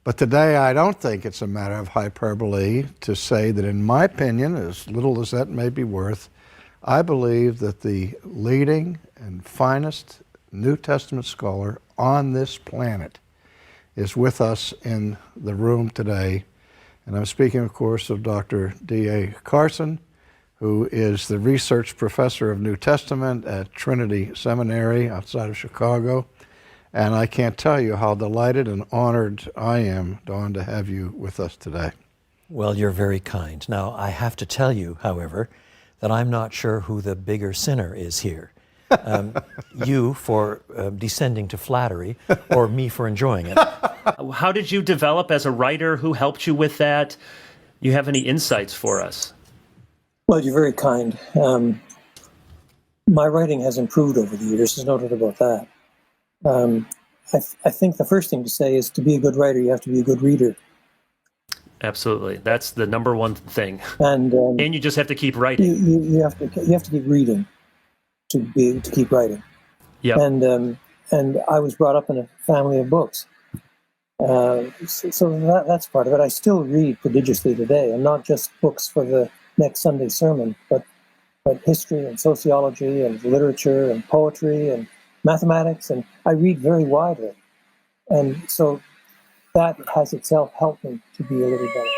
But today I don't think it's a matter of hyperbole to say that, in my opinion, as little as that may be worth, I believe that the leading and finest New Testament scholar on this planet is with us in the room today. And I'm speaking, of course, of Dr. D.A. Carson, who is the research professor of New Testament at Trinity Seminary outside of Chicago. And I can't tell you how delighted and honored I am, Don, to have you with us today. Well, you're very kind. Now, I have to tell you, however, that I'm not sure who the bigger sinner is here. You for descending to flattery, or me for enjoying it. How did you develop as a writer? Who helped you with that? You have any insights for us? Well, you're very kind. My writing has improved over the years, there's no doubt about that. I think the first thing to say is, to be a good writer, you have to be a good reader. Absolutely. That's the number one thing. And you just have to keep writing. You have to keep reading to keep writing. Yep. And I was brought up in a family of books. So that's part of it. I still read prodigiously today, and not just books for the next Sunday sermon, but history and sociology and literature and poetry and mathematics, and I read very widely. And so that has itself helped me to be a little better.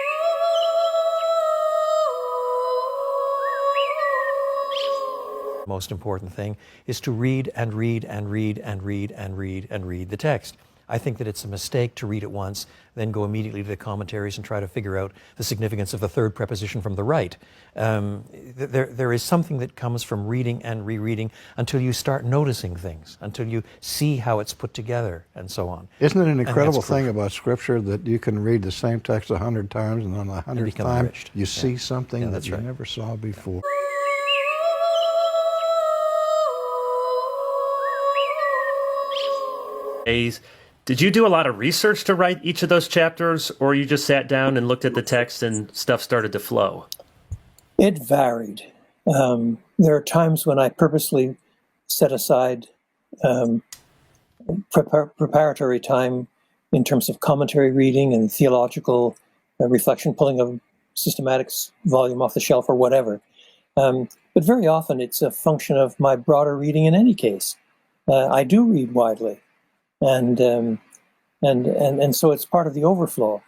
Most important thing is to read and read and read and read and read and read the text. I think that it's a mistake to read it once, then go immediately to the commentaries and try to figure out the significance of the third preposition from the right. There is something that comes from reading and rereading until you start noticing things, until you see how it's put together, and so on. Isn't it an incredible thing about Scripture that you can read the same text 100 times, and on the 100th time enriched. you see something that you right. never saw before? Did you do a lot of research to write each of those chapters, or you just sat down and looked at the text and stuff started to flow? It varied. There are times when I purposely set aside preparatory time in terms of commentary reading and theological reflection, pulling a systematics volume off the shelf or whatever. But very often it's a function of my broader reading in any case. I do read widely. And so it's part of the overflow.